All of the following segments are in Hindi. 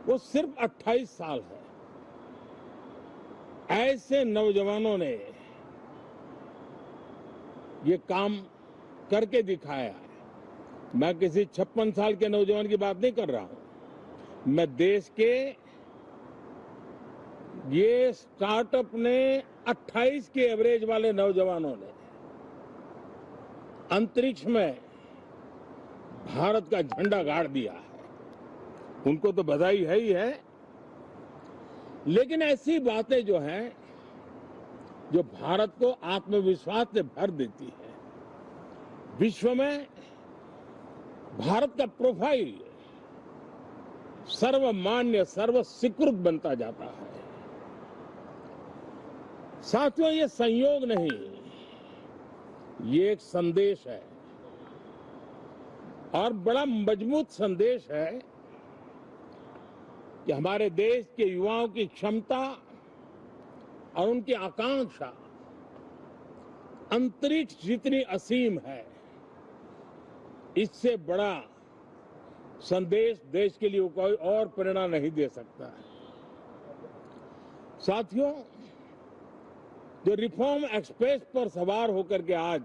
वो सिर्फ 28 साल है। ऐसे नौजवानों ने ये काम करके दिखाया है। मैं किसी 56 साल के नौजवान की बात नहीं कर रहा हूं। मैं देश के ये स्टार्टअप ने 28 के एवरेज वाले नौजवानों ने अंतरिक्ष में भारत का झंडा गाड़ दिया है। उनको तो बधाई है ही है, लेकिन ऐसी बातें जो हैं, जो भारत को आत्मविश्वास से भर देती है, विश्व में भारत का प्रोफाइल सर्वमान्य सर्वस्वीकृत बनता जाता है। साथियों, ये संयोग नहीं, ये एक संदेश है और बड़ा मजबूत संदेश है कि हमारे देश के युवाओं की क्षमता और उनकी आकांक्षा अंतरिक्ष जितनी असीम है, इससे बड़ा संदेश देश के लिए कोई और प्रेरणा नहीं दे सकता है। साथियों, जो रिफॉर्म एक्सप्रेस पर सवार होकर के आज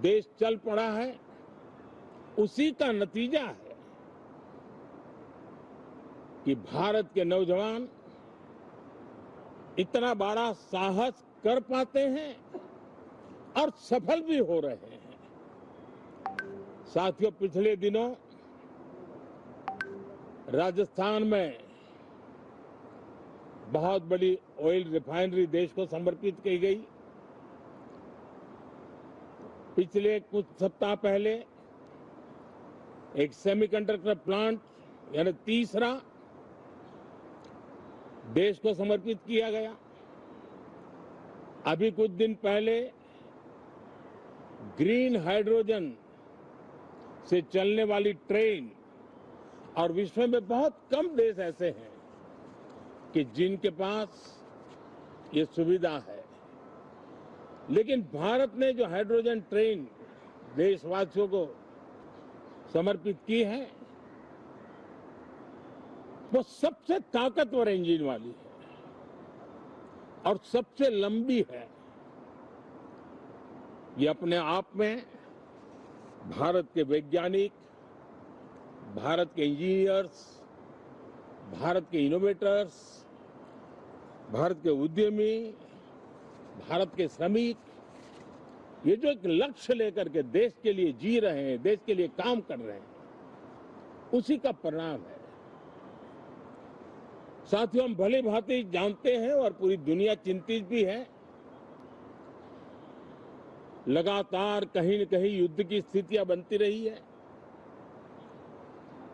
देश चल पड़ा है, उसी का नतीजा है कि भारत के नौजवान इतना बड़ा साहस कर पाते हैं और सफल भी हो रहे हैं। साथियों, पिछले दिनों राजस्थान में बहुत बड़ी ऑयल रिफाइनरी देश को समर्पित की गई। पिछले कुछ सप्ताह पहले एक सेमीकंडक्टर प्लांट यानी तीसरा देश को समर्पित किया गया। अभी कुछ दिन पहले ग्रीन हाइड्रोजन से चलने वाली ट्रेन, और विश्व में बहुत कम देश ऐसे हैं कि जिनके पास ये सुविधा है, लेकिन भारत ने जो हाइड्रोजन ट्रेन देशवासियों को समर्पित की है, वो सबसे ताकतवर इंजन वाली है और सबसे लंबी है। ये अपने आप में भारत के वैज्ञानिक, भारत के इंजीनियर्स, भारत के इनोवेटर्स, भारत के उद्यमी, भारत के श्रमिक, ये जो एक लक्ष्य लेकर के देश के लिए जी रहे हैं, देश के लिए काम कर रहे हैं, उसी का परिणाम है। साथियों, हम भली भांति जानते हैं और पूरी दुनिया चिंतित भी है, लगातार कहीं न कहीं युद्ध की स्थितियां बनती रही है।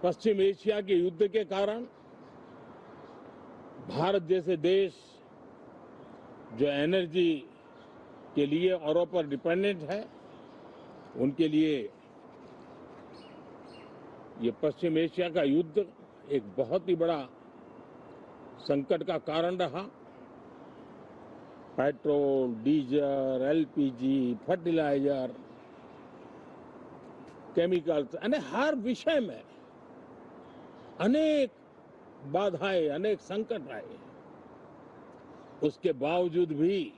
पश्चिम एशिया के युद्ध के कारण भारत जैसे देश जो एनर्जी के लिए औरों पर डिपेंडेंट है, उनके लिए ये पश्चिम एशिया का युद्ध एक बहुत ही बड़ा संकट का कारण रहा। Petrol, diesel, LPG, fertiliser, chemicals, यानी हर विषय में अनेक बाधाएं, अनेक संकट आए। उसके बावजूद भी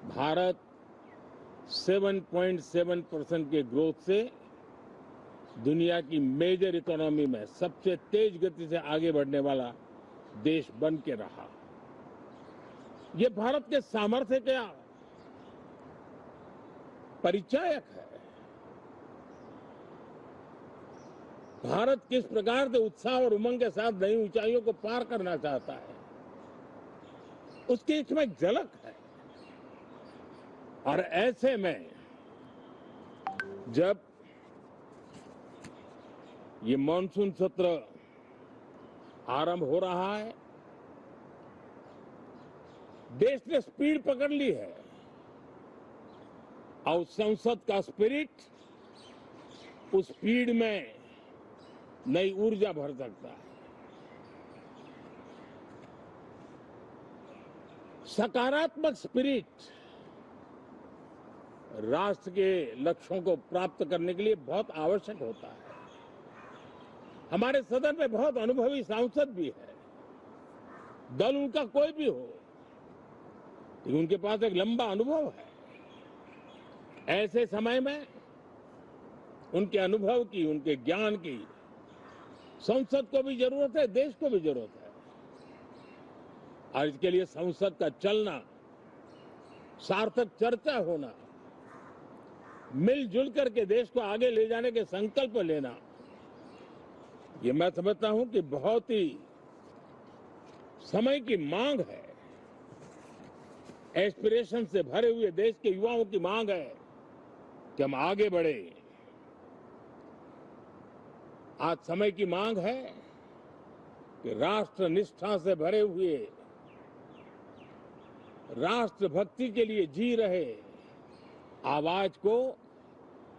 भारत 7.7% के ग्रोथ से दुनिया की मेजर इकोनॉमी में सबसे तेज गति से आगे बढ़ने वाला देश बन के रहा। ये भारत के सामर्थ्य का परिचायक है। भारत किस प्रकार से उत्साह और उमंग के साथ नई ऊंचाइयों को पार करना चाहता है, उसकी इसमें एक झलक है। और ऐसे में जब ये मॉनसून सत्र आरंभ हो रहा है, देश ने स्पीड पकड़ ली है और संसद का स्पिरिट उस स्पीड में नई ऊर्जा भर सकता है। सकारात्मक स्पिरिट राष्ट्र के लक्ष्यों को प्राप्त करने के लिए बहुत आवश्यक होता है। हमारे सदन में बहुत अनुभवी सांसद भी है, दल उनका कोई भी हो, लेकिन उनके पास एक लंबा अनुभव है। ऐसे समय में उनके अनुभव की, उनके ज्ञान की संसद को भी जरूरत है, देश को भी जरूरत है। और इसके लिए संसद का चलना, सार्थक चर्चा होना, मिलजुल करके देश को आगे ले जाने के संकल्प लेना, ये मैं समझता हूं कि बहुत ही समय की मांग है। एस्पिरेशन से भरे हुए देश के युवाओं की मांग है कि हम आगे बढ़े। आज समय की मांग है कि राष्ट्र निष्ठा से भरे हुए, राष्ट्र भक्ति के लिए जी रहे आवाज को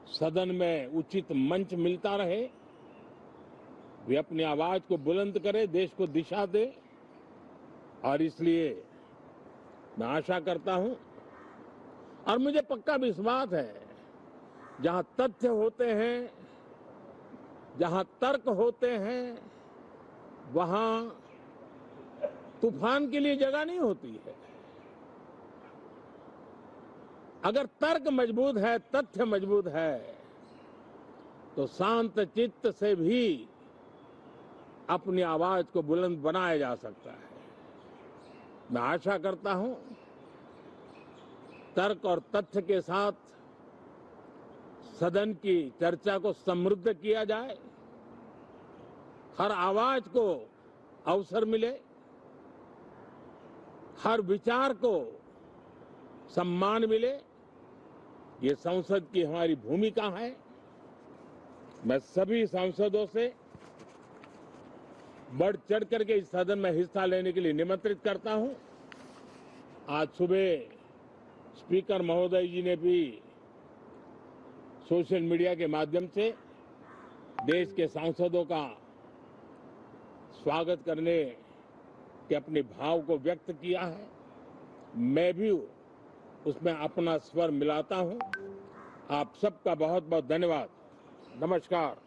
सदन में उचित मंच मिलता रहे, वे अपनी आवाज को बुलंद करें, देश को दिशा दे। और इसलिए मैं आशा करता हूं और मुझे पक्का विश्वास है, जहां तथ्य होते हैं, जहां तर्क होते हैं, वहां तूफान के लिए जगह नहीं होती है। अगर तर्क मजबूत है, तथ्य मजबूत है, तो शांत चित्त से भी अपनी आवाज को बुलंद बनाया जा सकता है। मैं आशा करता हूं तर्क और तथ्य के साथ सदन की चर्चा को समृद्ध किया जाए, हर आवाज को अवसर मिले, हर विचार को सम्मान मिले। ये संसद की हमारी भूमिका है। मैं सभी सांसदों से बढ़ चढ़ करके इस सदन में हिस्सा लेने के लिए निमंत्रित करता हूं। आज सुबह स्पीकर महोदय जी ने भी सोशल मीडिया के माध्यम से देश के सांसदों का स्वागत करने के अपने भाव को व्यक्त किया है। मैं भी उसमें अपना स्वर मिलाता हूं। आप सबका बहुत बहुत धन्यवाद। नमस्कार।